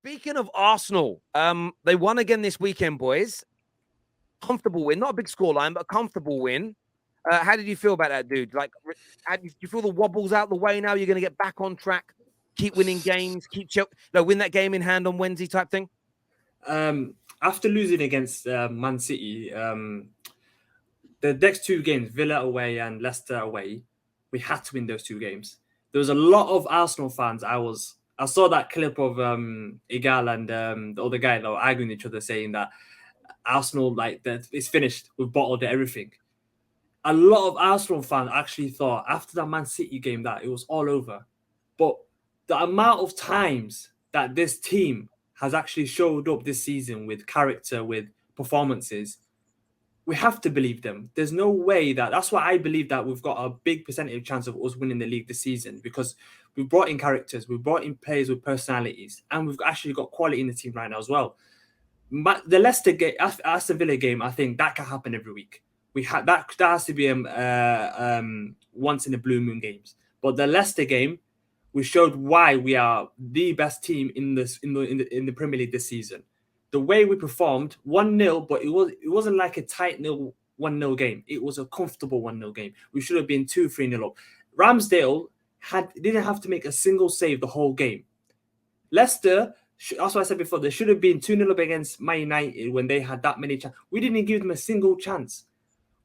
Speaking of Arsenal, they won again this weekend, boys. Comfortable win, not a big scoreline, but a comfortable win. How did you feel about that, dude? Like, do you feel the wobbles out the way now? You're going to get back on track, keep winning games, win that game in hand on Wednesday type thing? After losing against Man City, the next two games, Villa away and Leicester away, we had to win those two games. There was a lot of Arsenal fans. I saw that clip of Igal and the other guy that were arguing each other, saying that Arsenal, like, that it's finished, we've bottled everything. A lot of Arsenal fans actually thought after that Man City game that it was all over. But the amount of times that this team has actually showed up this season with character, with performances, we have to believe them. There's no way that's why I believe that we've got a big percentage chance of us winning the league this season, because we've brought in characters, we've brought in players with personalities, and we've actually got quality in the team right now as well. The Leicester game, Aston Villa game, I think that can happen every week. We had that has to be once in a blue moon games. But the Leicester game, we showed why we are the best team in the Premier League this season. The way we performed, 1-0, but it wasn't like a tight 1-0 game. It was a comfortable 1-0 game. We should have been 2-3-0 up. Ramsdale didn't have to make a single save the whole game. Leicester, that's what I said before, they should have been 2-0 up against Man United when they had that many chances. We didn't give them a single chance.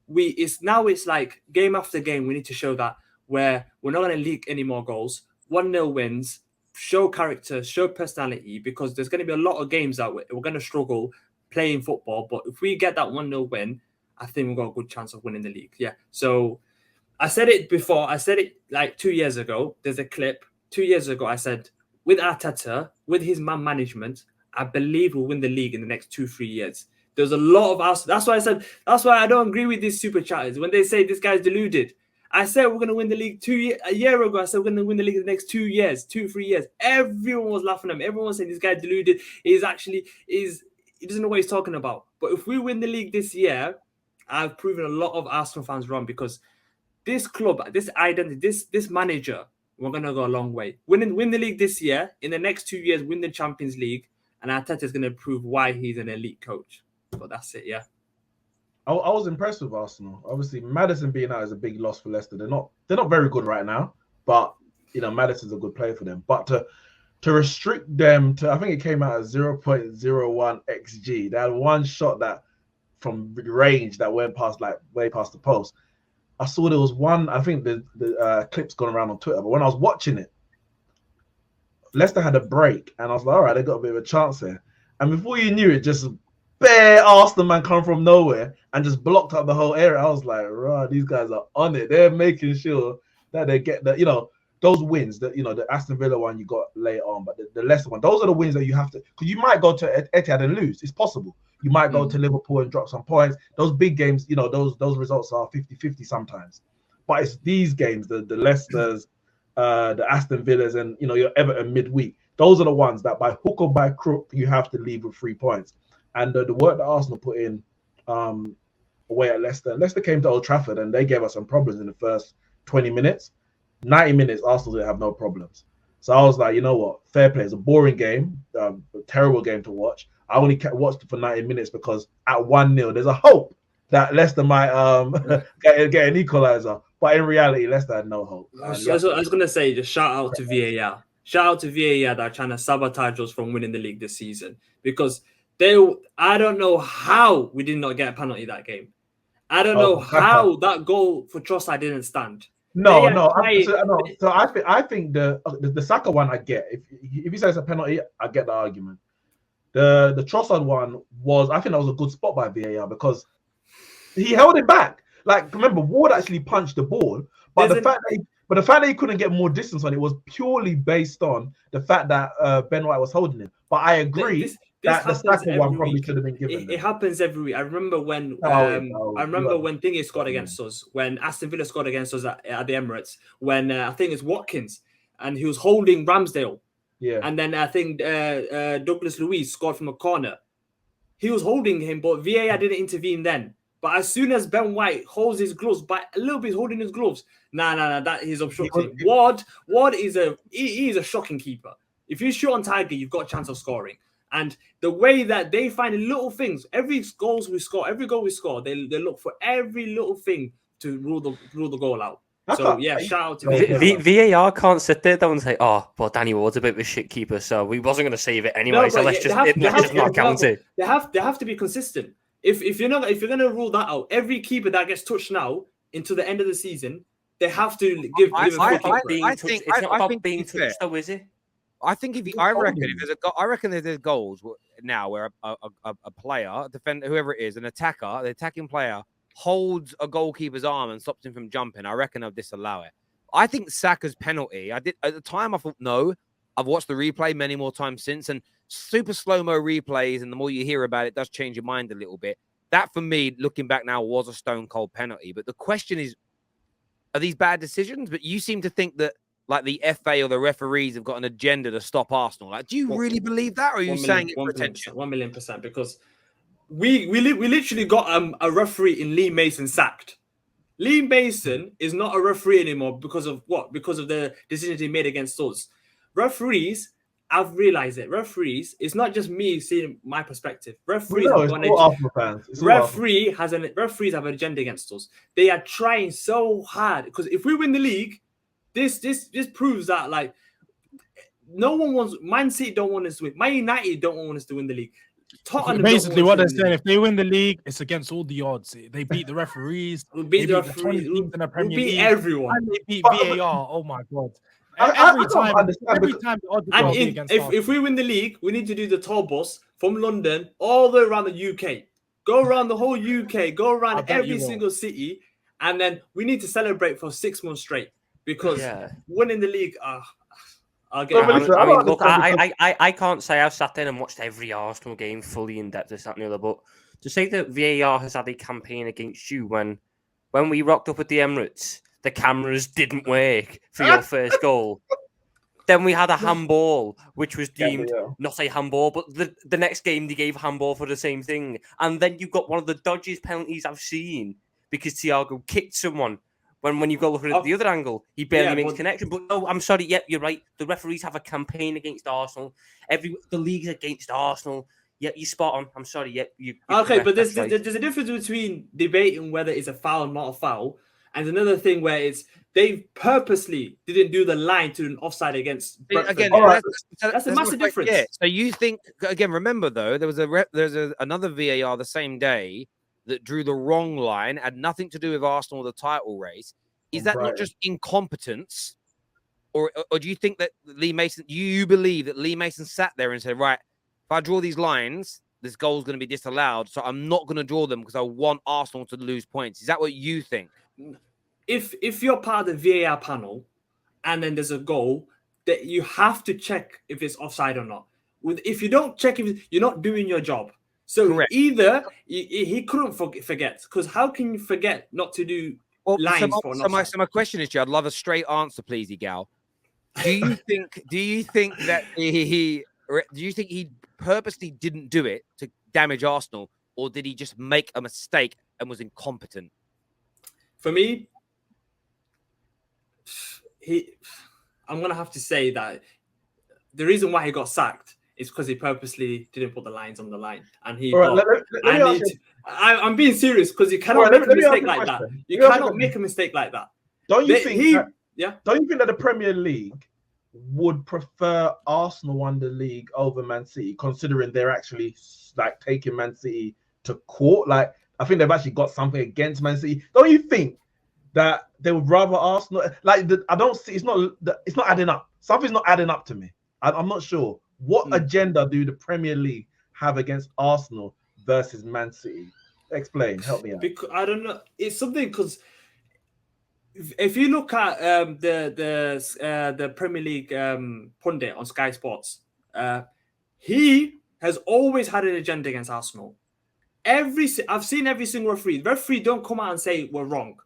It's like game after game, we need to show that we're not going to leak any more goals. 1-0 wins, show character, show personality, because there's going to be a lot of games that we're going to struggle playing football. But if we get that 1-0 win, I think we've got a good chance of winning the league. Yeah. So I said it before. I said it like 2 years ago. There's a clip. 2 years ago, I said, with Arteta, with his man management, I believe we'll win the league in the next 2-3 years. There's a lot of us. That's why I said, that's why I don't agree with these super chatters when they say this guy's deluded. I said we're going to win the league a year ago. I said we're going to win the league in the next 2 years, 2-3 years. Everyone was laughing at me. Everyone was saying this guy deluded. He doesn't know what he's talking about. But if we win the league this year, I've proven a lot of Arsenal fans wrong, because this club, this identity, this manager, we're going to go a long way. Win the league this year. In the next 2 years, win the Champions League. And Arteta is going to prove why he's an elite coach. But that's it, yeah. I was impressed with Arsenal. Obviously, Maddison being out is a big loss for Leicester. They're not very good right now, but Maddison's a good player for them. But to restrict them to, I think it came out at 0.01 xG. They had one shot that from range that went past, like, way past the post. I saw there was one. I think the clip's gone around on Twitter, but when I was watching it, Leicester had a break, and I was like, all right, they got a bit of a chance there. And before you knew it, just bare Arsenal man come from nowhere and just blocked up the whole area. I was like, right, these guys are on it. They're making sure that they get those wins, that the Aston Villa one you got later on, but the Leicester one, those are the wins that you have to, because you might go to Etihad and lose. It's possible. You might go to Liverpool and drop some points. Those big games, those results are 50-50 sometimes. But it's these games, the Leicesters, the Aston Villas, and your Everton midweek. Those are the ones that by hook or by crook you have to leave with 3 points. And the work that Arsenal put in away at Leicester. Leicester came to Old Trafford and they gave us some problems in the first 20 minutes. 90 minutes, Arsenal didn't have no problems. So I was like, you know what? Fair play. It's a boring game, a terrible game to watch. I only watched it for 90 minutes because at 1-0, there's a hope that Leicester might get an equaliser. But in reality, Leicester had no hope. I was going to say, just shout out to VAR. Shout out to VAR that are trying to sabotage us from winning the league this season. Because I don't know how we did not get a penalty that game. I don't know how that goal for Trossard didn't stand. No. So I think the Saka one I get. If he says a penalty, I get the argument. The Trossard one I think that was a good spot by VAR because he held it back. Like, remember, Ward actually punched the ball, but the fact that he couldn't get more distance on it was purely based on the fact that Ben White was holding him. But I agree that the Saka one probably should have been given. It happens every week. I remember when when Thingy scored against us, when Aston Villa scored against us at the Emirates, when I think it's Watkins, and he was holding Ramsdale. Yeah. And then I think Douglas Luiz scored from a corner. He was holding him, but VAR didn't intervene then. But as soon as Ben White holds his gloves, by a little bit holding his gloves, that he's obstructing. Ward is a shocking keeper. If you shoot on target, you've got a chance of scoring. And the way that they find little things, every goal we score, they look for every little thing to rule the goal out. So yeah, shout out to VAR. VAR can't sit there though and say, "Oh, well, Danny Ward's a bit of a shit keeper, so we wasn't going to save it anyway. So let's just not count it." They have to be consistent. If you're going to rule that out, every keeper that gets touched now until the end of the season, they have to give. It's not about being touched, though, is it? I think I reckon if there's goals now where a player, a defender, whoever it is, an attacker, the attacking player holds a goalkeeper's arm and stops him from jumping, I reckon I'll disallow it. I think Saka's penalty, I did at the time I thought no. I've watched the replay many more times since, and super slow-mo replays, and the more you hear about it, does change your mind a little bit. That for me, looking back now, was a stone cold penalty. But the question is, are these bad decisions? But you seem to think that like the FA or the referees have got an agenda to stop Arsenal. Like, do you really believe that, or are you saying it for attention? 1,000,000%, because we literally got a referee in Lee Mason sacked. Lee Mason is not a referee anymore because of what? Because of the decisions he made against us. Referees, I've realized it. Referees, it's not just me seeing my perspective. Referees have an agenda against us. They are trying so hard because if we win the league, this proves that like no one wants. Man City don't want us to win. Man United don't want us to win the league. Tottenham basically, what they're saying, if they win the league, it's against all the odds. They beat the referees. We beat the referees. We beat everyone. And they beat VAR. Oh my god! Every time the odds are against us. If we win the league, we need to do the tour bus from London all the way around the UK. Go around the whole UK. Go around every single city, and then we need to celebrate for 6 months straight because winning the league. I can't say I've sat there and watched every Arsenal game fully in depth, this, that, and the other, but to say that VAR has had a campaign against you when we rocked up at the Emirates, the cameras didn't work for your first goal. Then we had a handball, which was deemed not a handball, but the next game they gave handball for the same thing. And then you got one of the dodgiest penalties I've seen because Thiago kicked someone. When you go look at it at the other angle, he barely makes connection. But no, I'm sorry. Yep, you're right. The referees have a campaign against Arsenal. The league's against Arsenal. Yep, you're spot on. I'm sorry. Yep. Okay, but there's a difference between debating whether it's a foul or not a foul, and another thing where it's they purposely didn't do the line to an offside against. Again, that's a massive difference. Yeah. So you think again? Remember though, there's another VAR the same day that drew the wrong line, had nothing to do with Arsenal or the title race. Is that not just incompetence? Or do you think that Lee Mason, you believe that Lee Mason sat there and said, right, if I draw these lines, this goal is going to be disallowed, so I'm not going to draw them because I want Arsenal to lose points. Is that what you think? If you're part of the VAR panel and then there's a goal, that you have to check if it's offside or not. If you don't check, you're not doing your job. So Correct. Either he couldn't forget, because how can you forget not to do lines for an offside? So my question is, I'd love a straight answer, please, Igal. Do you think that he purposely didn't do it to damage Arsenal, or did he just make a mistake and was incompetent? For me, I'm gonna have to say that the reason why he got sacked is because he purposely didn't put the lines on the line, and he. I'm being serious because you cannot make a mistake like that. You cannot make a mistake like that. Don't you think? Don't you think that the Premier League would prefer Arsenal won the league over Man City, considering they're actually like taking Man City to court? Like, I think they've actually got something against Man City. Don't you think that they would rather Arsenal? Like, I don't see. It's not adding up. Something's not adding up to me. I'm not sure. What agenda do the Premier League have against Arsenal versus Man City? Explain. Help me out. Because I don't know. It's something because if you look at the Premier League pundit on Sky Sports, he has always had an agenda against Arsenal. I've seen every single referee. Referee don't come out and say we're wrong.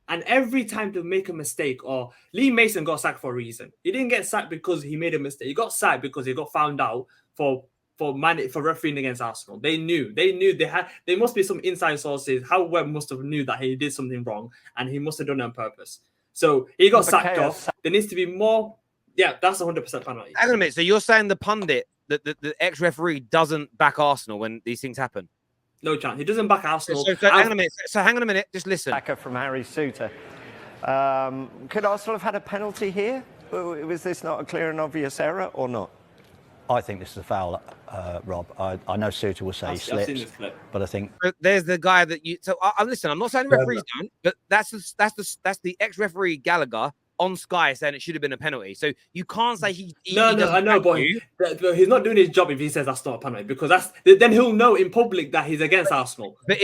And every time they make a mistake, or Lee Mason got sacked for a reason. He didn't get sacked because he made a mistake. He got sacked because he got found out for refereeing against Arsenal. They knew there must be some inside sources. How Webb must have knew that he did something wrong, and he must have done it on purpose. So he got sacked off. There needs to be more Yeah, that's 100% penalty. Hang on a minute. So you're saying the pundit, the ex-referee doesn't back Arsenal when these things happen? No chance. He doesn't back Arsenal. So hang on a minute. So hang on a minute. Just listen. Backer from Harry Suter. Could Arsenal have had a penalty here? Was this not a clear and obvious error or not? I think this is a foul, Rob. I know Suter will say he I've seen this slipped, clip. but I think There's the guy that you. So I listen. I'm not saying the referees don't, but that's the ex-referee Gallagher on Sky saying it should have been a penalty. So you can't say he No, I know, but he's not doing his job if he says that's not a penalty, because then he'll know in public that he's against Arsenal. But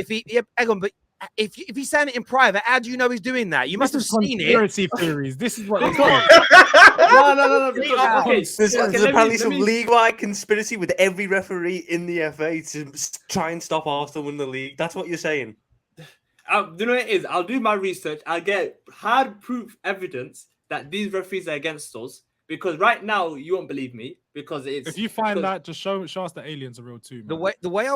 hang on, but if he's saying it in private, how do you know he's doing that? You must have seen it. Conspiracy theories. This is what it's No. There's apparently some league-wide conspiracy with every referee in the FA to try and stop Arsenal win the league. That's what you're saying. You know what it is? I'll do my research. I'll get hard proof evidence that these referees are against us. Because right now you won't believe me because it's. If you find that, just show us that aliens are real too. Man. The way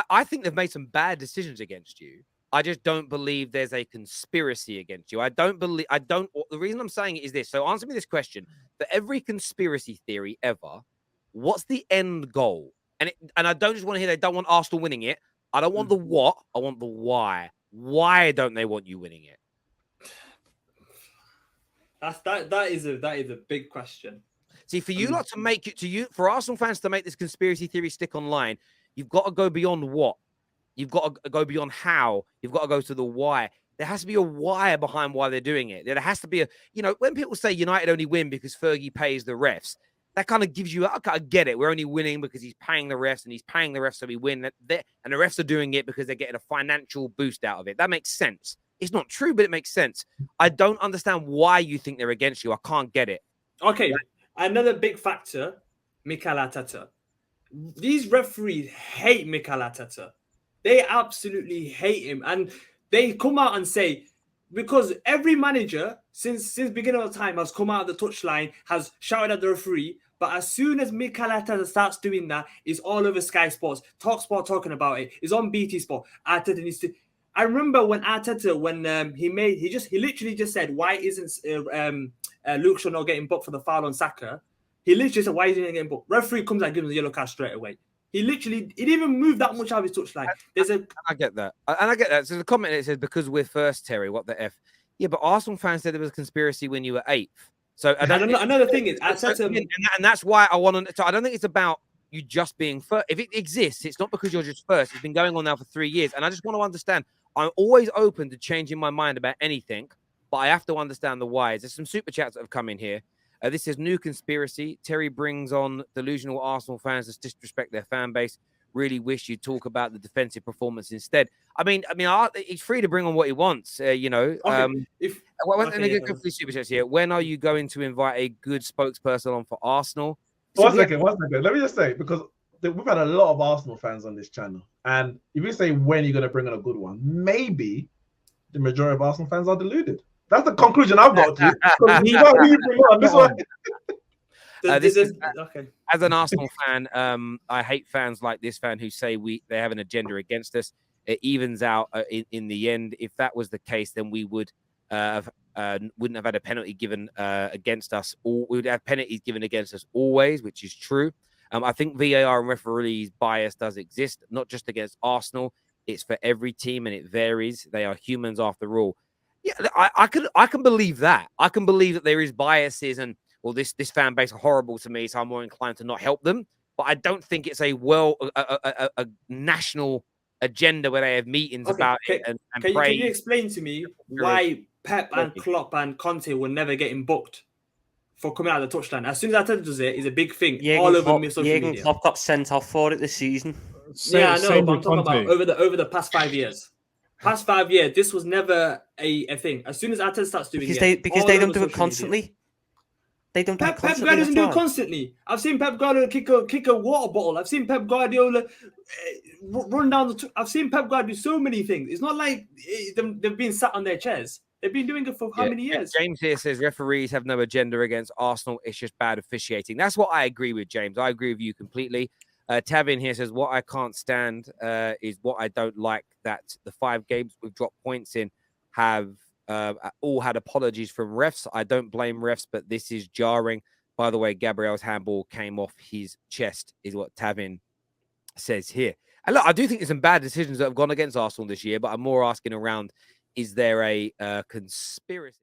I think they've made some bad decisions against you. I just don't believe there's a conspiracy against you. The reason I'm saying it is this. So answer me this question. For every conspiracy theory ever, what's the end goal? And I don't just want to hear they don't want Arsenal winning it. I don't want the what. I want the why. Why don't they want you winning it? That is a big question. See, for you not to make it for Arsenal fans to make this conspiracy theory stick online, you've got to go beyond what. You've got to go beyond how. You've got to go to the why. There has to be a why behind why they're doing it. There has to be when people say United only win because Fergie pays the refs, that kind of gives you, okay, I get it. We're only winning because he's paying the refs and he's paying the refs so we win. And the refs are doing it because they're getting a financial boost out of it. That makes sense. It's not true, but it makes sense. I don't understand why you think they're against you. I can't get it. Okay, another big factor, Mikel Arteta. These referees hate Mikel Arteta. They absolutely hate him. And they come out and say, because every manager since beginning of time has come out of the touchline, has shouted at the referee, but as soon as Mikel Arteta starts doing that, it's all over Sky Sports, Talksport talking about it, it's on BT Sport. Arteta needs to. I remember when Arteta, he literally just said, why isn't Luke Shaw not getting booked for the foul on Saka? He literally said, why isn't he getting booked? Referee comes out and gives him the yellow card straight away. He didn't even move that much out of his touchline. I get that. And I get that. So the comment it says, because we're first, Terry, what the F? Yeah, but Arsenal fans said there was a conspiracy when you were 8th. So another thing is, and that's why I want to. So I don't think it's about you just being first. If it exists, it's not because you're just first. It's been going on now for 3 years. And I just want to understand. I'm always open to changing my mind about anything, but I have to understand the whys. There's some super chats that have come in here. This is new conspiracy. Terry brings on delusional Arsenal fans to disrespect their fan base. Really wish you'd talk about the defensive performance instead. I mean, he's free to bring on what he wants. Okay. Super chats here. When are you going to invite a good spokesperson on for Arsenal? One second. Let me just say, because we've had a lot of Arsenal fans on this channel, and if you say when you're going to bring on a good one, maybe the majority of Arsenal fans are deluded. That's the conclusion I've got to. As an Arsenal fan, I hate fans like this fan who say they have an agenda against us. It evens out in the end. If that was the case, then we would wouldn't have had a penalty given against us. We would have penalties given against us always, which is true. I think VAR and referees bias does exist, not just against Arsenal. It's for every team, and it varies. They are humans after all. Yeah, I can believe that. I can believe that there is biases and, well, this fan base are horrible to me, so I'm more inclined to not help them. But I don't think it's a national agenda where they have meetings about it and pray. Can you explain to me why Pep and Klopp and Conte were never getting booked for coming out of the touchline? As soon as Arteta does it, it's a big thing all over social media. Klopp got sent off for it this season. I know, but I'm talking about over the past 5 years. Past 5 years, this was never a thing. As soon as Arteta starts doing it, because they don't do it constantly. They don't. Pep Guardiola doesn't do it constantly. I've seen Pep Guardiola kick a water bottle. I've seen Pep Guardiola run down the. I've seen Pep Guardiola do so many things. It's not like they've been sat on their chairs. They've been doing it for how many years? James here says referees have no agenda against Arsenal. It's just bad officiating. That's what I agree with, James. I agree with you completely. Tavin here says, what I can't stand is what I don't like, that the 5 games we've dropped points in have all had apologies from refs. I don't blame refs, but this is jarring. By the way, Gabriel's handball came off his chest, is what Tavin says here. And look, I do think there's some bad decisions that have gone against Arsenal this year, but I'm more asking around, is there a conspiracy?